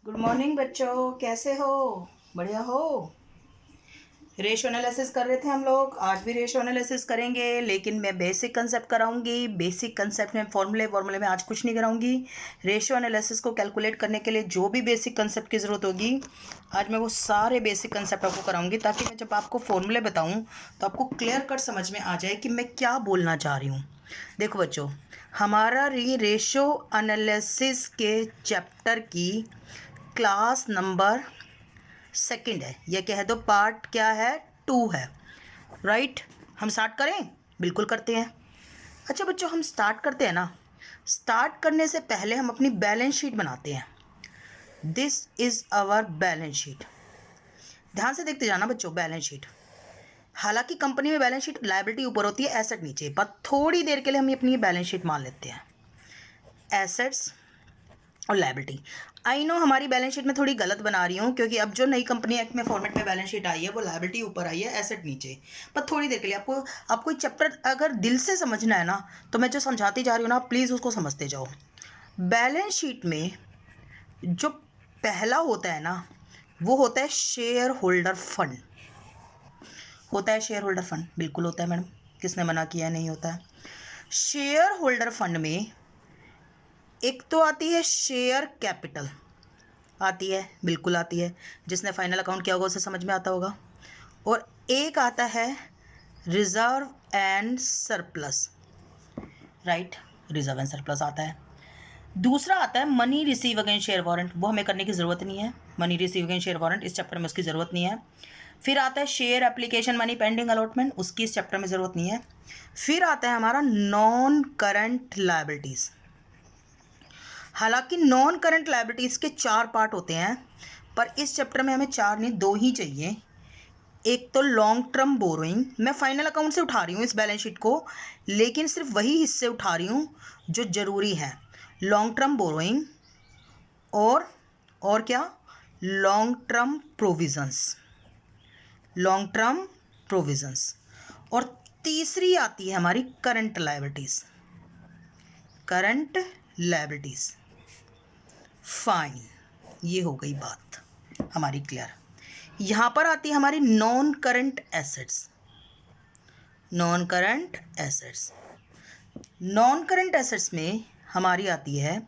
Good morning बच्चों, कैसे हो? बढ़िया हो? रेशो एनालिसिस कर रहे थे हम लोग। आज भी रेशो एनालिसिस करेंगे, लेकिन मैं बेसिक कंसेप्ट कराऊंगी। बेसिक कंसेप्ट में फॉर्मूले में आज कुछ नहीं कराऊंगी। रेशो एनालिसिस को कैलकुलेट करने के लिए जो भी बेसिक कंसेप्ट की ज़रूरत होगी, आज मैं वो सारे बेसिक कंसेप्ट आपको कराऊंगी, ताकि मैं जब आपको फॉर्मूले बताऊँ तो आपको क्लियर कट समझ में आ जाए कि मैं क्या बोलना चाह रही हूँ। देखो बच्चों, हमारा रेशो एनालिसिस के चैप्टर की क्लास नंबर सेकंड है, या कह दो पार्ट क्या है, 2 है। राइट? हम स्टार्ट करें? बिल्कुल करते हैं। अच्छा बच्चों, हम स्टार्ट करते हैं ना। स्टार्ट करने से पहले हम अपनी बैलेंस शीट बनाते हैं। This is our balance sheet. ध्यान से देखते जाना बच्चों, बैलेंस शीट। हालांकि कंपनी में बैलेंस शीट लायबिलिटी ऊपर होती है, एसेट नीचे, पर थोड़ी देर के लिए हम अपनी बैलेंस शीट मान लेते हैं। एसेट्स और लायबिलिटी। आई नो हमारी बैलेंस शीट में थोड़ी गलत बना रही हूँ, क्योंकि अब जो नई कंपनी एक्ट में फॉर्मेट में बैलेंस शीट आई है वो लायबिलिटी ऊपर आई है, एसेट नीचे। पर थोड़ी देर के लिए आपको चैप्टर अगर दिल से समझना है ना, तो मैं जो समझाती जा रही हूँ ना, प्लीज़ उसको समझते जाओ। बैलेंस शीट में जो पहला होता है ना, वो होता है शेयर होल्डर फंड। होता है शेयर होल्डर फंड, बिल्कुल होता है मैडम, किसने मना किया? नहीं होता है। शेयर होल्डर फंड में एक तो आती है शेयर कैपिटल। आती है, बिल्कुल आती है। जिसने फाइनल अकाउंट किया होगा उसे समझ में आता होगा। और एक आता है reserve and surplus. Right? Reserve and surplus आता है। दूसरा आता है money receive against share warrant. वो हमें करने की ज़रूरत नहीं है। Money receive against share warrant इस चैप्टर में उसकी ज़रूरत नहीं है। फिर आता है share application money pending allotment, उसकी इस चैप्टर में ज़रूरत नहीं है। फिर आता है हमारा नॉन करंट लायबिलिटीज़। हालांकि नॉन करंट लायबिलिटीज़ के 4 पार्ट होते हैं, पर इस चैप्टर में हमें 4 नहीं 2 ही चाहिए। एक तो लॉन्ग टर्म बोरोइंग, मैं फाइनल अकाउंट से उठा रही हूँ इस बैलेंस शीट को, लेकिन सिर्फ वही हिस्से उठा रही हूँ जो ज़रूरी है। लॉन्ग टर्म बोरोइंग और क्या, long term provisions. Long term provisions. और तीसरी आती है हमारी current liabilities. Current liabilities. Fine, ये हो गई बात हमारी क्लियर। यहाँ पर आती है हमारी non current assets. Non current assets. Non current assets में हमारी आती है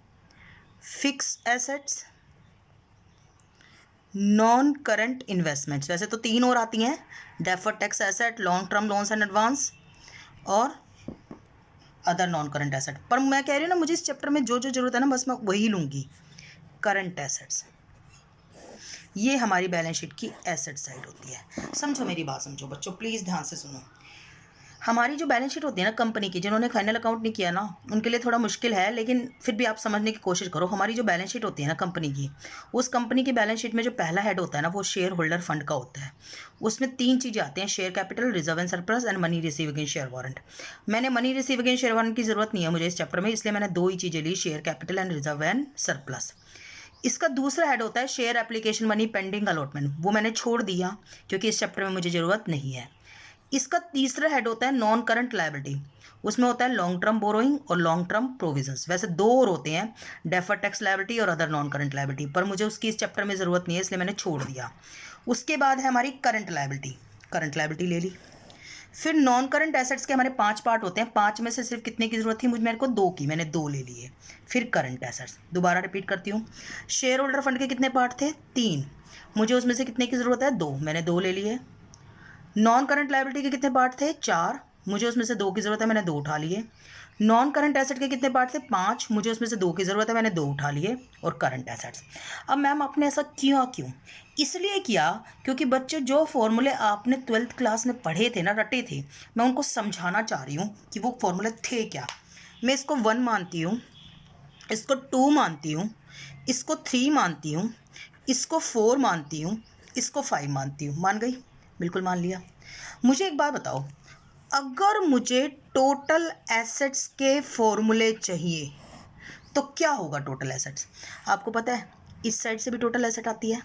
fix assets, non current investments. वैसे तो 3 और आती हैं, deferred tax asset, long term loans and advance, और अदर नॉन करंट एसेट। पर मैं कह रही हूँ ना, मुझे इस चैप्टर में जो जो जरूरत है ना, बस मैं वही लूँगी। करंट एसेट्स, ये हमारी बैलेंस शीट की एसेट साइड होती है। समझो मेरी बात, समझो बच्चों, प्लीज़ ध्यान से सुनो। हमारी जो बैलेंस शीट होती है ना कंपनी की, जिन्होंने फाइनल अकाउंट नहीं किया ना, उनके लिए थोड़ा मुश्किल है, लेकिन फिर भी आप समझने की कोशिश करो। हमारी जो बैलेंस शीट होती है ना कंपनी की, उस कंपनी की बैलेंस शीट में जो पहला हेड होता है ना, वो शेयर होल्डर फंड का होता है। उसमें 3 चीज़ें आती हैं, share capital, reserve and surplus and money receive against share warrant. मैंने money receive against share warrant की ज़रूरत नहीं है मुझे इस चैप्टर में, इसलिए मैंने 2 ही चीज़ें ली, share capital and reserve and surplus. इसका दूसरा हेड होता है share application money pending allotment, वो मैंने छोड़ दिया क्योंकि इस चैप्टर में मुझे ज़रूरत नहीं है। इसका तीसरा हेड होता है नॉन करंट लायबिलिटी, उसमें होता है लॉन्ग टर्म बोरोइंग और लॉन्ग टर्म प्रोविजंस। वैसे 2 और होते हैं, डेफर्ड टैक्स लायबिलिटी और अदर नॉन करंट लायबिलिटी, पर मुझे उसकी इस चैप्टर में ज़रूरत नहीं है, इसलिए मैंने छोड़ दिया। उसके बाद है हमारी करंट लायबिलिटी। करंट लायबिलिटी ले ली। फिर नॉन करंट एसेट्स के हमारे 5 पार्ट होते हैं, 5 में से सिर्फ कितने की ज़रूरत थी मुझे, मेरे को 2 की, मैंने 2 ले लिए। फिर करंट एसेट्स, दोबारा रिपीट करती हूँ। शेयर होल्डर फंड के कितने पार्ट थे? 3, मुझे उसमें से कितने की ज़रूरत है? 2, मैंने 2 ले लिए। नॉन करंट लायबिलिटी के कितने पार्ट थे? 4, मुझे उसमें से 2 की ज़रूरत है, मैंने 2 उठा लिए। नॉन करंट एसेट के कितने पार्ट थे? 5, मुझे उसमें से 2 की ज़रूरत है, मैंने 2 उठा लिए। और करंट एसेट्स। अब मैम आपने ऐसा क्यों? इसलिए किया क्योंकि बच्चे जो फॉर्मूले आपने 12th क्लास में पढ़े थे ना, रटे थे, मैं उनको समझाना चाह रही हूँ कि वो फॉर्मूले थे क्या। मैं इसको 1 मानती हूँ, इसको 2 मानती हूँ, इसको 3 मानती हूँ, इसको 4 मानती हूँ, इसको 5 मानती हूँ। मान गई? बिल्कुल मान लिया। मुझे एक बात बताओ, अगर मुझे टोटल एसेट्स के फॉर्मूले चाहिए तो क्या होगा टोटल एसेट्स? आपको पता है इस साइड से भी टोटल एसेट आती है,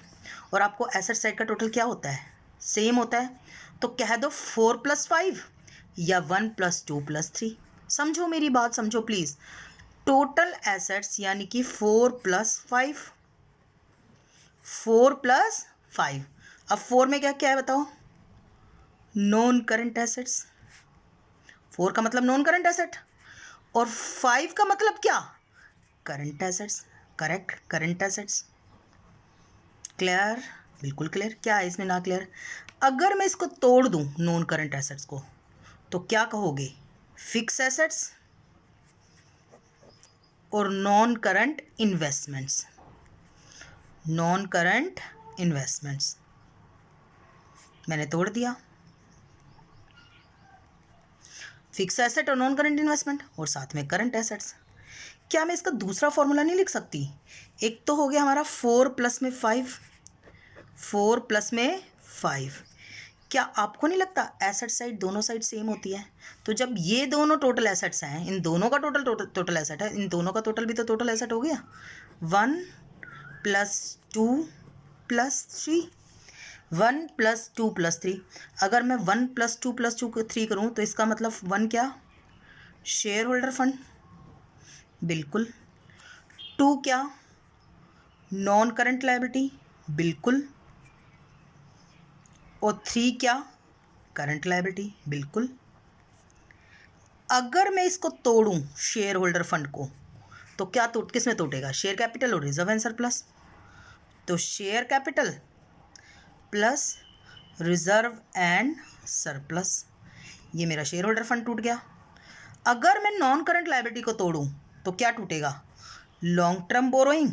और आपको एसेट साइड का टोटल क्या होता है? सेम होता है। तो कह दो 4 + 5 या 1 + 2 + 3। समझो मेरी बात, समझो प्लीज़। टोटल एसेट्स यानी कि 4 + 5, 4 प्लस 5। अब 4 में क्या क्या है बताओ, नॉन करंट एसेट्स। 4 का मतलब नॉन करंट एसेट और 5 का मतलब क्या, current assets. Correct, current assets. Clear, बिल्कुल क्लियर। क्या है इसमें ना क्लियर? अगर मैं इसको तोड़ दूं नॉन करंट एसेट्स को तो क्या कहोगे, फिक्स एसेट्स और non current investments. Non current investments मैंने तोड़ दिया, फिक्स एसेट और नॉन करंट इन्वेस्टमेंट और साथ में करंट एसेट्स। क्या मैं इसका दूसरा फॉर्मूला नहीं लिख सकती? एक तो हो गया हमारा 4 प्लस में 5, 4 प्लस में 5। क्या आपको नहीं लगता एसेट साइड दोनों साइड सेम होती है? तो जब ये दोनों टोटल एसेट्स हैं, इन दोनों का टोटल एसेट है, इन दोनों का टोटल भी तो टोटल एसेट हो गया। 1 प्लस 2 प्लस 3, 1 प्लस 2 प्लस 3। अगर मैं 1 प्लस 2 प्लस 2 3 करूँ तो इसका मतलब 1 क्या, शेयर होल्डर फंड, बिल्कुल। 2 क्या, नॉन करंट लायबिलिटी, बिल्कुल। और 3 क्या, करंट लायबिलिटी, बिल्कुल। अगर मैं इसको तोड़ूं शेयर होल्डर फंड को तो क्या किस में टूटेगा, शेयर कैपिटल और रिजर्व एंड सरप्लस। तो share capital plus reserve and surplus, ये मेरा शेयर होल्डर फंड टूट गया। अगर मैं नॉन करंट लायबिलिटी को तोड़ूं तो क्या टूटेगा, long term borrowing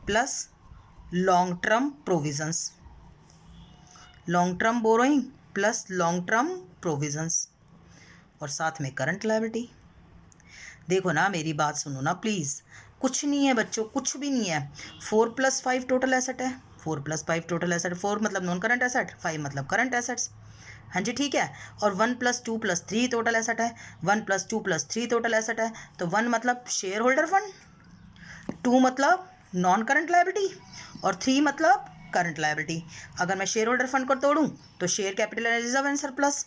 plus long term provisions. Long term borrowing plus long term provisions और साथ में करंट लायबिलिटी। देखो ना, मेरी बात सुनो ना प्लीज़, कुछ नहीं है बच्चों, कुछ भी नहीं है। 4 प्लस 5 टोटल एसेट है, 4 प्लस 5 टोटल एसेट, 4 मतलब नॉन करंट एसेट, 5 मतलब करंट एसेट्स। हाँ जी ठीक है। और 1 प्लस 2 प्लस 3 टोटल एसेट है, 1 प्लस 2 प्लस 3 टोटल एसेट है। तो 1 मतलब शेयर होल्डर फंड, 2 मतलब नॉन करंट लायबिलिटी और 3 मतलब करंट लायबिलिटी। अगर मैं शेयर होल्डर फंड को तोड़ूं तो share capital reserve and surplus,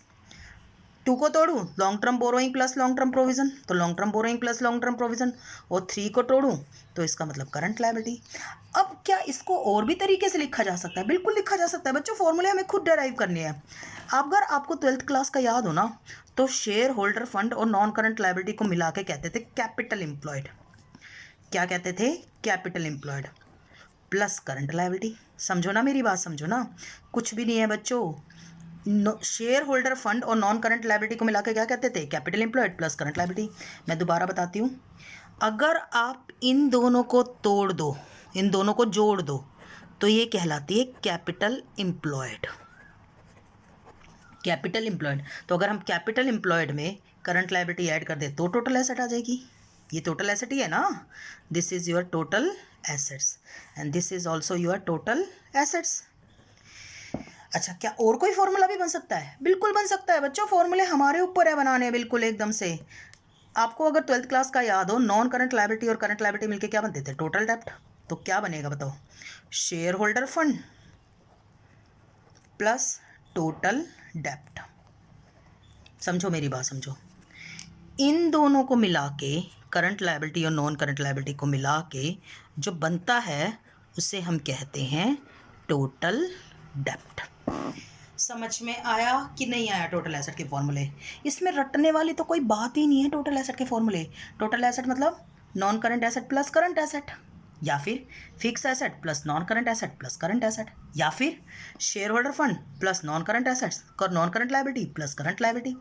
2 को तोड़ूं long term borrowing plus long term provision, तो long term borrowing plus long term provision. और 3 को तोड़ूं तो इसका मतलब करंट लायबिलिटी। अब क्या इसको और भी तरीके से लिखा जा सकता है? बिल्कुल लिखा जा सकता है बच्चों, फॉर्मूले हमें खुद डेराइव करने हैं। अगर आपको 12th क्लास का याद हो ना, तो शेयर होल्डर फंड और नॉन करंट लायबिलिटी को मिला के कहते थे कैपिटल एम्प्लॉयड। क्या कहते थे, capital employed plus current liability. समझो ना मेरी बात, समझो ना, कुछ भी नहीं है बच्चों। शेयर होल्डर फंड और नॉन करंट लायबिलिटी को मिलाकर क्या कहते थे, capital employed plus current liability. मैं दोबारा बताती हूँ, अगर आप इन दोनों को तोड़ दो, इन दोनों को जोड़ दो, तो ये कहलाती है कैपिटल एम्प्लॉयड। Capital employed. तो अगर हम कैपिटल एम्प्लॉयड में करंट लायबिलिटी ऐड कर दे तो टोटल एसेट आ जाएगी। ये टोटल एसेट ही है ना, this is your total assets and this is also your total assets. अच्छा, क्या और कोई फॉर्मूला भी बन सकता है? बिल्कुल बन सकता है बच्चों, फॉर्मूले हमारे ऊपर है बनाने, बिल्कुल एकदम से। आपको अगर 12th क्लास का याद हो, नॉन करंट लायबिलिटी और करंट लायबिलिटी मिलके क्या बनते थे, टोटल डेप्ट। तो क्या बनेगा बताओ, shareholder fund plus total डेप्ट। समझो मेरी बात, समझो। इन दोनों को मिला के, करंट लायबिलिटी और नॉन करंट लायबिलिटी को मिला के जो बनता है उसे हम कहते हैं टोटल डेप्ट। समझ में आया कि नहीं आया टोटल एसेट के फॉर्मूले? इसमें रटने वाली तो कोई बात ही नहीं है टोटल एसेट के फॉर्मूले। टोटल एसेट मतलब non current asset plus current asset, या फिर fix asset plus non current asset plus current asset, या फिर shareholder fund plus non current assets और non current liability plus current liability,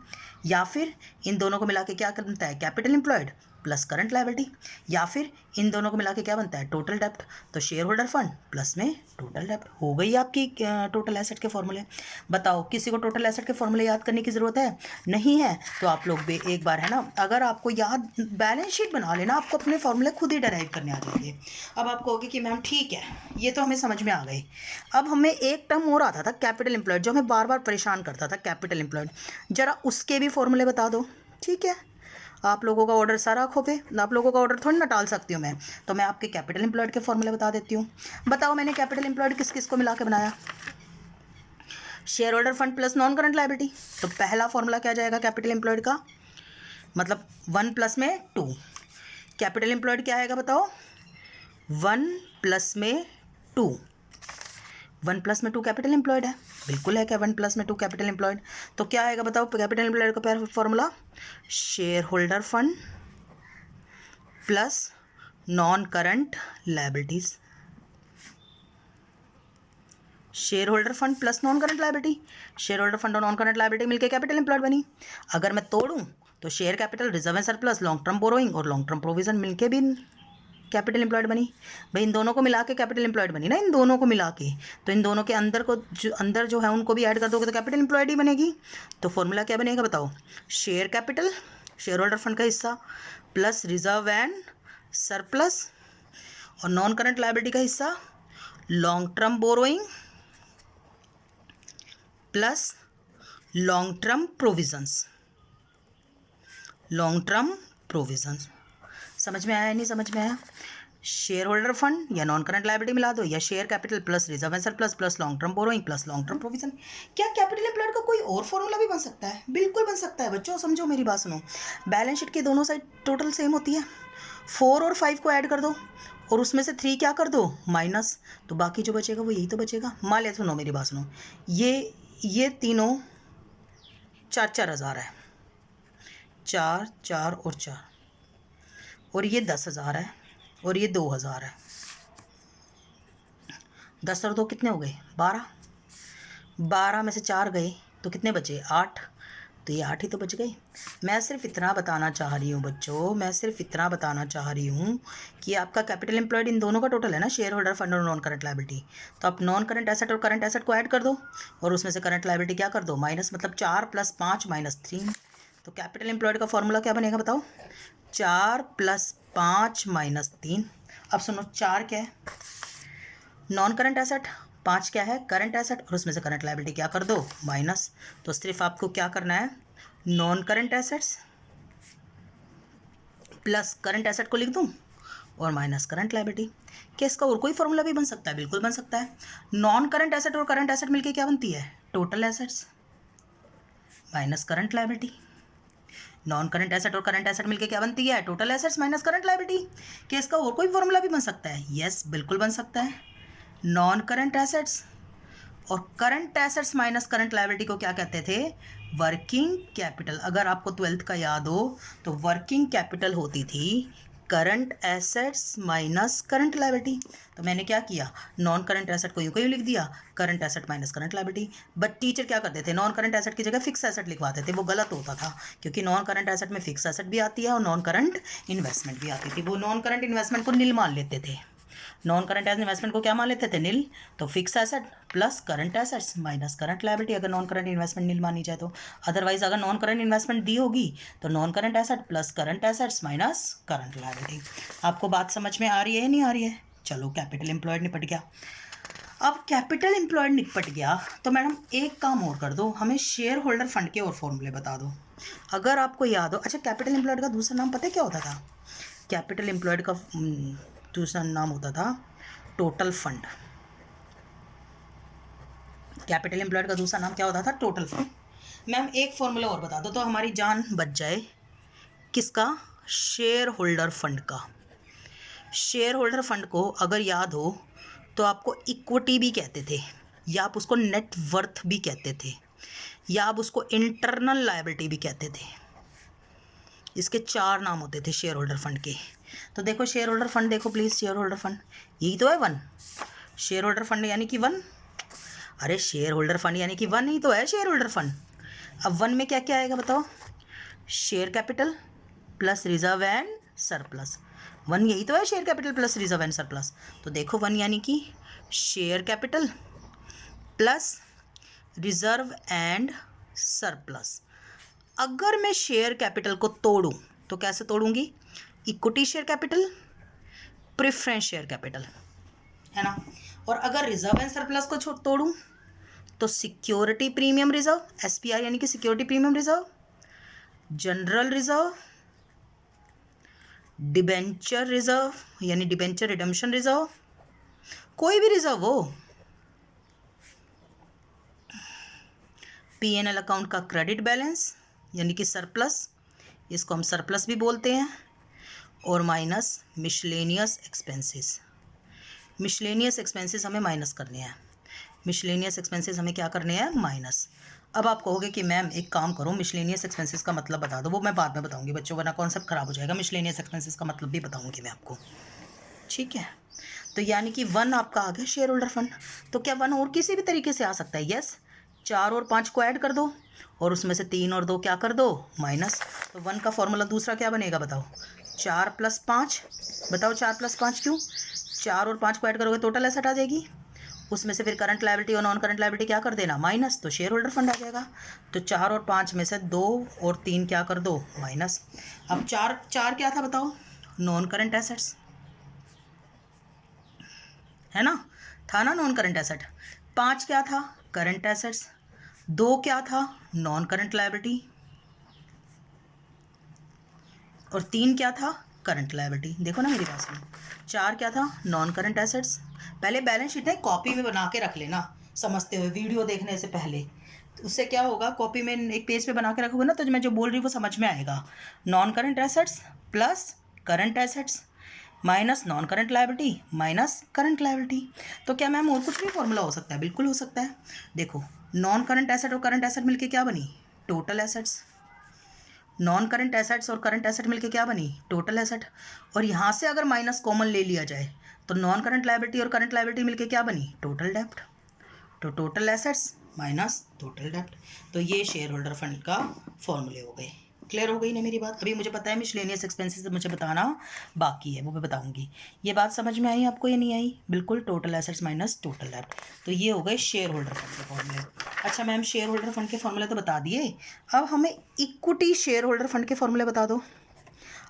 या फिर इन दोनों को मिला के क्या बनता है, capital employed plus current liability, या फिर इन दोनों को मिला के क्या बनता है, टोटल डेप्ट। तो शेयर होल्डर फंड प्लस में टोटल डेप्ट हो गई आपकी टोटल एसेट के फॉर्मूले। बताओ, किसी को टोटल एसेट के फॉर्मूले याद करने की ज़रूरत है? नहीं है तो आप लोग एक बार है ना, अगर आपको याद, बैलेंस शीट बना लेना, आपको अपने फॉर्मूले खुद ही डराइव करने आ जाएंगे। अब आप कहोगे कि मैम ठीक है, ये तो हमें समझ में आ गई। अब हमें एक टर्म और आता था कैपिटल एम्प्लॉयड, जो हमें बार बार परेशान करता था, कैपिटल एम्प्लॉयड। जरा उसके भी फॉर्मूले बता दो, ठीक है? आप लोगों का ऑर्डर सारा आँखों पे, आप लोगों का ऑर्डर थोड़ी ना टाल सकती हूँ मैं, तो मैं आपके कैपिटल एम्प्लॉयड के फॉर्मूले बता देती हूँ। बताओ, मैंने कैपिटल एम्प्लॉयड किस किस को मिला के बनाया? Share holder fund plus non current liability. तो पहला फॉर्मूला क्या जाएगा कैपिटल एम्प्लॉयड का, मतलब 1 प्लस में 2। कैपिटल एम्प्लॉयड क्या आएगा बताओ, 1 प्लस में 2, 1 प्लस में 2 कैपिटल एम्प्लॉयड है, बिल्कुल है क्या 1 प्लस में 2 कैपिटल एम्प्लॉयड। तो क्या आएगा बताओ कैपिटल एम्प्लॉयड का formula, share holder fund plus non current liabilities, share holder fund plus non current liability, share holder fund और नॉन करंट लायबिलिटी मिलकर कैपिटल एम्प्लॉयड बनी। अगर मैं तोड़ूं तो share capital, reserve and surplus, long term borrowing और long term provision मिलके भी capital employed बनी। भाई इन दोनों को मिला के कैपिटल एम्प्लॉयड बनी ना, इन दोनों को मिला के, तो इन दोनों के अंदर जो है उनको भी ऐड कर दोगे तो कैपिटल एम्प्लॉयड ही बनेगी। तो फॉर्मूला क्या बनेगा बताओ, share capital, share holder fund का हिस्सा, प्लस रिजर्व एंड सरप्लस और नॉन करंट लायबिलिटी का हिस्सा, long term borrowing plus long term provisions, long term provisions. समझ में आया या नहीं समझ में आया? शेयर होल्डर फंड या नॉन करंट लायबिलिटी मिला दो, या share capital plus reserve and surplus plus long term borrowing plus long term provision. क्या कैपिटल एम्प्लॉयड का कोई और फॉर्मूला भी बन सकता है? बिल्कुल बन सकता है बच्चों, समझो मेरी बात सुनो। बैलेंस शीट की दोनों साइड टोटल सेम होती है, 4 और 5 को ऐड कर दो और उसमें से 3 क्या कर दो माइनस, तो बाकी जो बचेगा वो यही तो बचेगा। मान लिया, सुनो मेरी बात सुनो, ये तीनों 4-4 हज़ार है, 4, 4 और 4, और ये 10,000 है और ये 2,000 है। 10 और 2 कितने हो गए 12, 12 में से 4 गए तो कितने बचे 8, तो ये 8 ही तो बच गए। मैं सिर्फ इतना बताना चाह रही हूँ बच्चों, मैं सिर्फ इतना बताना चाह रही हूँ कि आपका कैपिटल एम्प्लॉयड इन दोनों का टोटल है ना, शेयर होल्डर फंड और नॉन करंट लायबिलिटी। तो आप नॉन करंट एसेट और करंट एसेट को ऐड कर दो और उसमें से करंट लायबिलिटी क्या कर दो माइनस, मतलब 4 + 5 - 3। तो कैपिटल एम्प्लॉयड का फॉर्मूला क्या बनेगा बताओ, 4 + 5 - 3। अब सुनो, 4 क्या है नॉन करंट एसेट, 5 क्या है करंट एसेट, और उसमें से करंट लायबिलिटी क्या कर दो माइनस। तो सिर्फ आपको क्या करना है, non current assets plus current asset को लिख दूं और माइनस करंट लायबिलिटी। क्या इसका और कोई फॉर्मूला भी बन सकता है? बिल्कुल बन सकता है। नॉन करंट एसेट और करंट एसेट मिलके क्या बनती है, total assets minus current liability. Non current asset और करंट एसेट मिलके क्या बनती है, total assets minus current liability. क्या इसका और कोई फॉर्मूला भी बन सकता है? यस, बिल्कुल बन सकता है। नॉन करंट एसेट्स और current assets minus current liability को क्या कहते थे, वर्किंग कैपिटल। अगर आपको 12th का याद हो तो वर्किंग कैपिटल होती थी current assets minus current liability. तो मैंने क्या किया, नॉन करंट एसेट को यूं लिख दिया, current asset minus current liability. But teacher क्या करते थे, नॉन करंट एसेट की जगह फिक्स एसेट लिखवाते थे। वो गलत होता था, क्योंकि नॉन करंट एसेट में फिक्स एसेट भी आती है और नॉन करंट इन्वेस्टमेंट भी आती थी। वो नॉन करंट इन्वेस्टमेंट को नील मान लेते थे, नॉन करंट इन्वेस्टमेंट को क्या मान लेते थे, नील। तो fix asset plus current assets minus current liability, अगर नॉन करंट इन्वेस्टमेंट नील मानी जाए तो। अदरवाइज अगर नॉन करंट इन्वेस्टमेंट दी होगी तो non current asset plus current assets minus current liability. आपको बात समझ में आ रही है या नहीं आ रही है? चलो, कैपिटल एम्प्लॉयड निपट गया। अब कैपिटल एम्प्लॉयड निपट गया तो मैडम एक काम और कर दो, हमें शेयर होल्डर फंड के और फॉर्मूले बता दो अगर आपको याद हो। अच्छा, कैपिटल एम्प्लॉयड का दूसरा नाम पता है क्या होता था? कैपिटल एम्प्लॉयड का दूसरा नाम होता था टोटल फंड। कैपिटल एम्प्लॉयड का दूसरा नाम क्या होता था, टोटल फंड। मैम एक फॉर्मूला और बता दो तो हमारी जान बच जाए। किसका? शेयर होल्डर फंड का। शेयर होल्डर फंड को अगर याद हो तो आपको इक्विटी भी कहते थे, या आप उसको नेट वर्थ भी कहते थे, या आप उसको इंटरनल लायबिलिटी भी कहते थे। इसके 4 नाम होते थे शेयर होल्डर फंड के। तो देखो शेयर होल्डर फंड, देखो प्लीज़, शेयर होल्डर फंड यही तो है 1। शेयर होल्डर फंड यानी कि 1। अरे शेयर होल्डर फंड यानी कि 1 ही तो है शेयर होल्डर फंड। अब 1 में क्या क्या आएगा बताओ, share capital plus reserve and surplus. 1 यही तो है, share capital plus reserve and surplus. तो देखो 1 यानी कि share capital plus reserve and surplus. अगर मैं शेयर कैपिटल को तोड़ूं तो कैसे तोड़ूंगी, equity share capital preference share capital, है ना। और अगर रिजर्व एंड सरप्लस को तोड़ूं तो सिक्योरिटी प्रीमियम रिजर्व, एसपीआर यानी कि security premium reserve, general reserve, debenture reserve यानी डिबेंचर रिडम्पशन रिजर्व, कोई भी रिजर्व हो, पीएनएल अकाउंट का क्रेडिट बैलेंस यानी कि सरप्लस, इसको हम सरप्लस भी बोलते हैं, और minus miscellaneous expenses. Miscellaneous expenses हमें माइनस करने हैं, मिसलेनियस एक्सपेंसेस हमें क्या करने हैं, माइनस। अब आप कहोगे कि मैम एक काम करो, मिसलेनियस एक्सपेंसेस का मतलब बता दो। वो मैं बाद में बताऊंगी बच्चों, वरना कॉन्सेप्ट खराब हो जाएगा। मिसलेनियस एक्सपेंसेस का मतलब भी बताऊंगी मैं आपको, ठीक है। तो यानी कि 1 आपका आ गया शेयर होल्डर फंड। तो क्या 1 और किसी भी तरीके से आ सकता है? यस, 4 और 5 को ऐड कर दो और उसमें से 3 और 2 क्या कर दो, माइनस। तो 1 का फॉर्मूला दूसरा क्या बनेगा बताओ, 4 + 5। बताओ 4 + 5 क्यों? 4 और 5 को ऐड करोगे टोटल एसेट आ जाएगी, उसमें से फिर करंट लायबिलिटी और नॉन करंट लायबिलिटी क्या कर देना, माइनस। तो शेयर होल्डर फंड आ जाएगा। तो 4 और 5 में से 2 और 3 क्या कर दो, माइनस। अब 4 क्या था बताओ, नॉन करंट एसेट्स है ना, था ना नॉन करंट एसेट। 5 क्या था, करंट एसेट्स। 2 क्या था, नॉन करंट लायबिलिटी। और 3 क्या था, करंट लायबिलिटी। देखो ना मेरी बात सुनो, 4 क्या था, नॉन करंट एसेट्स। पहले बैलेंस शीट है कॉपी में बना के रख लेना, समझते हुए वीडियो देखने से पहले। तो उससे क्या होगा, कॉपी में एक पेज पे बना के रखोगे ना, तो मैं जो बोल रही हूँ वो समझ में आएगा। Non current assets plus current assets minus non current liability minus current liability. तो क्या मैम और कुछ भी फॉर्मूला हो सकता है? बिल्कुल हो सकता है। देखो, नॉन करंट एसेट और करंट एसेट मिलके क्या बनी, total assets. Non current assets और करंट एसेट मिलके क्या बनी, टोटल एसेट। और यहाँ से अगर माइनस कॉमन ले लिया जाए तो नॉन करंट लायबिलिटी और करंट लायबिलिटी मिलके क्या बनी, टोटल डेप्ट। तो टोटल एसेट्स माइनस टोटल डेप्ट। तो ये शेयर होल्डर फंड का फॉर्मूले हो गए। क्लियर हो गई ना मेरी बात? अभी मुझे पता है मिसलेनियस एक्सपेंसेस मुझे बताना बाकी है, वो मैं बताऊंगी। ये बात समझ में आई आपको या नहीं आई? बिल्कुल, टोटल एसेट्स माइनस टोटल डेप्ट। तो ये हो गए शेयर होल्डर फंड के फॉर्मूले। अच्छा मैम, शेयर होल्डर फंड के फॉर्मूले तो बता दिए, अब हमें इक्विटी शेयर होल्डर फंड के फॉर्मूले बता दो।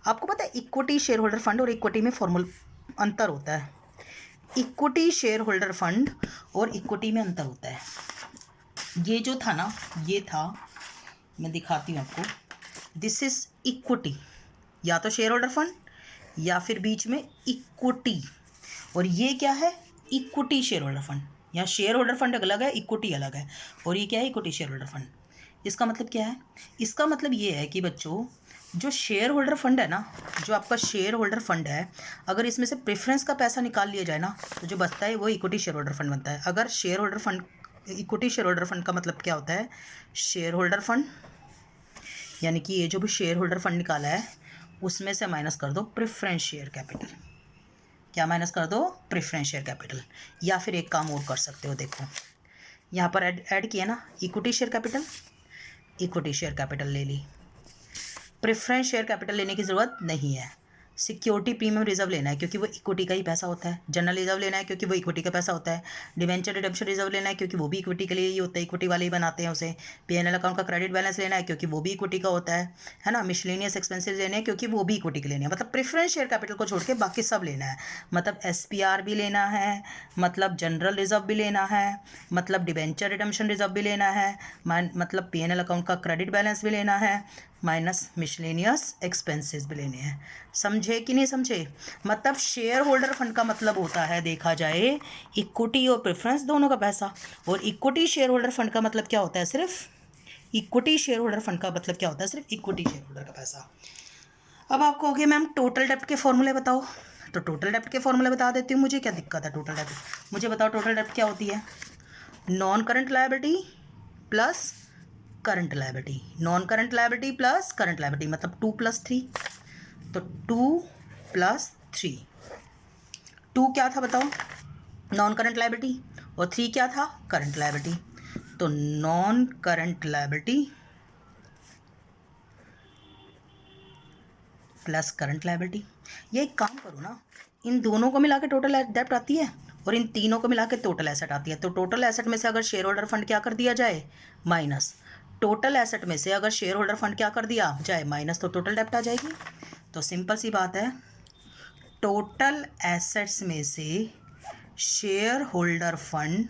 आपको पता है इक्विटी शेयर होल्डर फंड और इक्विटी में फॉर्मूला अंतर होता है। इक्विटी शेयर होल्डर फंड और इक्विटी में अंतर होता है। ये जो था ना, ये था, मैं दिखाती हूँ आपको, दिस इज इक्विटी, या तो शेयर होल्डर फंड या फिर बीच में इक्विटी। और ये क्या है, इक्विटी शेयर होल्डर फंड। या शेयर होल्डर फंड अलग है, इक्विटी अलग है। और ये क्या है, इक्विटी शेयर होल्डर फंड। इसका मतलब क्या है? इसका मतलब ये है कि बच्चों, जो शेयर होल्डर फंड है ना, जो आपका शेयर होल्डर फंड है, अगर इसमें से प्रेफरेंस का पैसा निकाल लिया जाए ना, तो जो बचता है वो इक्विटी शेयर होल्डर फंड बनता है। अगर share holder fund, equity share holder fund का मतलब क्या होता है, शेयर होल्डर फंड, यानी कि ये जो भी शेयर होल्डर फंड निकाला है उसमें से माइनस कर दो प्रेफरेंस शेयर कैपिटल। क्या माइनस कर दो, प्रेफरेंस शेयर कैपिटल। या फिर एक काम और कर सकते हो, देखो यहाँ पर ऐड किया ना, equity share capital, equity share capital ले ली। प्रेफरेंस शेयर कैपिटल लेने की ज़रूरत नहीं है। सिक्योरिटी प्रीमियम रिजर्व लेना है क्योंकि वो इक्विटी का ही पैसा होता है। जनरल रिजर्व लेना है क्योंकि वो इक्विटी का पैसा होता है। डिवेंचर रिडम्पशन रिजर्व लेना है क्योंकि वो भी इक्विटी के लिए ही होता है, इक्विटी वाले ही बनाते हैं उसे। पीएनएल अकाउंट का क्रेडिट बैलेंस लेना है क्योंकि वो भी इक्विटी का होता है ना। मिसलेनियस एक्सपेंसेस लेने हैं क्योंकि वो भी इक्विटी के लेने हैं। मतलब प्रेफरेंस शेयर कैपिटल को छोड़ के बाकी सब लेना है। मतलब एसपीआर भी लेना है, मतलब जनरल रिजर्व भी लेना है, मतलब डिवेंचर रिडम्पशन रिजर्व भी लेना है, मतलब पीएनएल अकाउंट का क्रेडिट बैलेंस भी लेना है, माइनस मिसलेनियस एक्सपेंसेस भी लेने हैं। समझे कि नहीं समझे? मतलब शेयर होल्डर फंड का मतलब होता है, देखा जाए, इक्विटी और प्रेफरेंस दोनों का पैसा। और इक्विटी शेयर होल्डर फंड का मतलब क्या होता है, सिर्फ इक्विटी शेयर होल्डर फंड का मतलब क्या होता है, सिर्फ इक्विटी शेयर होल्डर का पैसा। अब आप कहोगे मैम टोटल डेप्ट के फॉर्मूले बताओ, तो टोटल डेप्ट के फॉर्मूले बता देती हूँ। मुझे क्या दिक्कत है, टोटल डेप्ट मुझे बताओ। टोटल डेप्ट क्या होती है, non current liability plus current liability, non current liability plus current liability, मतलब 2 + 3। तो 2 + 3, 2 क्या था बताओ, नॉन करंट लायबिलिटी, और 3 क्या था, करंट लायबिलिटी। तो non current liability plus current liability. ये एक काम करो ना, इन दोनों को मिला के टोटल डेप्ट आती है और इन तीनों को मिला के टोटल एसेट आती है। तो टोटल एसेट में से अगर शेयर होल्डर फंड क्या कर दिया जाए, माइनस, टोटल एसेट में से अगर शेयर होल्डर फंड क्या कर दिया जाए, माइनस, तो टोटल डेप्ट आ जाएगी। तो सिंपल सी बात है, टोटल एसेट्स में से शेयर होल्डर फंड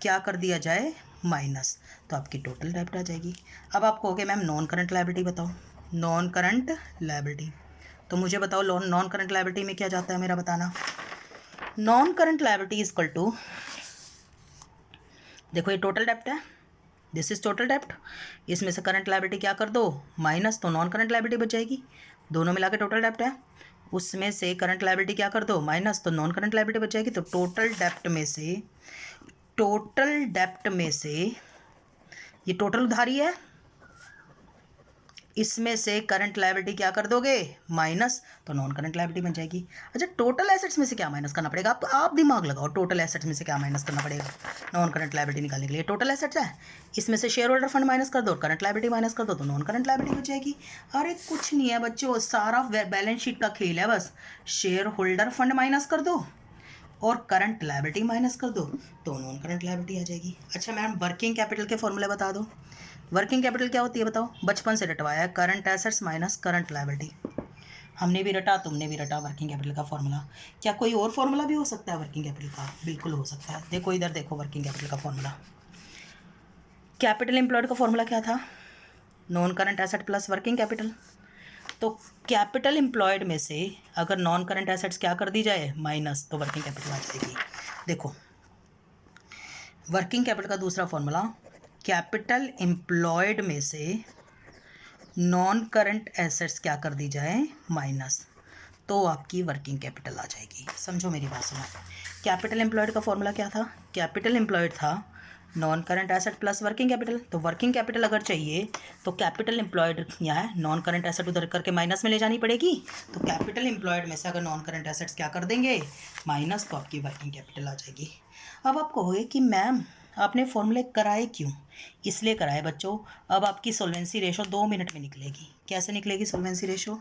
क्या कर दिया जाए, माइनस, तो आपकी टोटल डेप्ट आ जाएगी। अब आप कहोगे मैम नॉन करंट लायबिलिटी बताओ, नॉन करंट लायबिलिटी। तो मुझे बताओ नॉन करंट लायबिलिटी में क्या जाता है मेरा, बताना। Non current liability is equal to, देखो ये टोटल डेप्ट है, दिस इज टोटल डेप्ट, इसमें से करंट लायबिलिटी क्या कर दो, माइनस, तो नॉन करंट लायबिलिटी बच जाएगी। दोनों मिला के टोटल डेप्ट है, उसमें से करंट लायबिलिटी क्या कर दो माइनस, तो नॉन करंट लायबिलिटी बच जाएगी। तो टोटल डेप्ट में से ये टोटल उधारी है, इसमें से करंट लायबिलिटी क्या कर दोगे माइनस, तो नॉन करंट लायबिलिटी बन जाएगी। अच्छा, टोटल एसेट्स में से क्या माइनस करना पड़ेगा, आप दिमाग लगाओ, टोटल एसेट्स में से क्या माइनस करना पड़ेगा नॉन करंट लायबिलिटी निकालने के लिए। टोटल एसेट्स है, इसमें से शेयर होल्डर फंड माइनस कर दो, करंट लायबिलिटी माइनस कर दो, तो नॉन करंट लायबिलिटी बच जाएगी। अरे कुछ नहीं है बच्चों, सारा बैलेंस शीट का खेल है, बस शेयर होल्डर फंड माइनस कर दो और करंट लायबिलिटी माइनस कर दो, तो नॉन करंट लायबिलिटी आ जाएगी। अच्छा मैम, वर्किंग कैपिटल के फॉर्मूले बता दो। वर्किंग कैपिटल क्या होती है बताओ, बचपन से रटवाया है, current assets minus current liability. हमने भी रटा, तुमने भी रटा वर्किंग कैपिटल का फॉर्मूला। क्या कोई और फॉर्मूला भी हो सकता है वर्किंग कैपिटल का? बिल्कुल हो सकता है। देखो इधर देखो, वर्किंग कैपिटल का फॉर्मूला, कैपिटल एम्प्लॉयड का फॉर्मूला क्या था, non current asset plus working capital. तो कैपिटल एम्प्लॉयड में से अगर नॉन करंट एसेट्स क्या कर दी जाए माइनस, तो वर्किंग कैपिटल आ जाएगी। देखो वर्किंग कैपिटल का दूसरा फॉर्मूला, कैपिटल एम्प्लॉयड में से नॉन करंट एसेट्स क्या कर दी जाए माइनस, तो आपकी वर्किंग कैपिटल आ जाएगी। समझो मेरी बात सुनो, कैपिटल एम्प्लॉयड का फॉर्मूला क्या था, कैपिटल एम्प्लॉयड था non current asset plus working capital. तो वर्किंग कैपिटल अगर चाहिए तो कैपिटल एम्प्लॉयड यहाँ है, नॉन करंट एसेट उधर करके माइनस में ले जानी पड़ेगी। तो कैपिटल एम्प्लॉयड में से अगर नॉन करंट एसेट्स क्या कर देंगे माइनस, तो आपकी वर्किंग कैपिटल आ जाएगी। अब आप कहोगे कि मैम आपने फॉर्मूले कराए क्यों? इसलिए कराए बच्चों, अब आपकी सोल्वेंसी रेशो 2 मिनट में निकलेगी। कैसे निकलेगी सोल्वेंसी रेशो?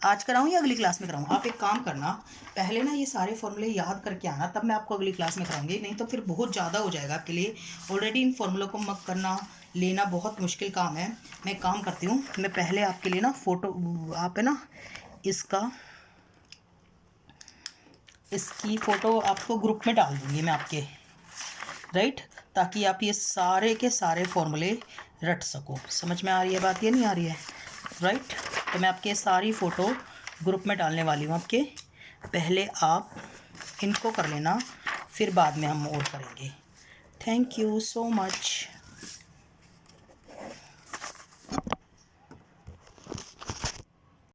आज कराऊँ या अगली क्लास में कराऊँ? आप एक काम करना, पहले ना ये सारे फॉर्मूले याद करके आना, तब मैं आपको अगली क्लास में कराऊंगी, नहीं तो फिर बहुत ज़्यादा हो जाएगा आपके लिए। ऑलरेडी इन फॉर्मूलों को मक करना लेना बहुत मुश्किल काम है। मैं काम करती हूँ, मैं पहले आपके लिए ना फ़ोटो, आप है ना इसकी फ़ोटो आपको ग्रुप में डाल दूँगी मैं आपके, राइट, ताकि आप ये सारे के सारे फॉर्मूले रट सको। समझ में आ रही है बात, ये नहीं आ रही है, राइट? तो मैं आपके सारी फ़ोटो ग्रुप में डालने वाली हूँ आपके, पहले आप इनको कर लेना, फिर बाद में हम और करेंगे। Thank you so much.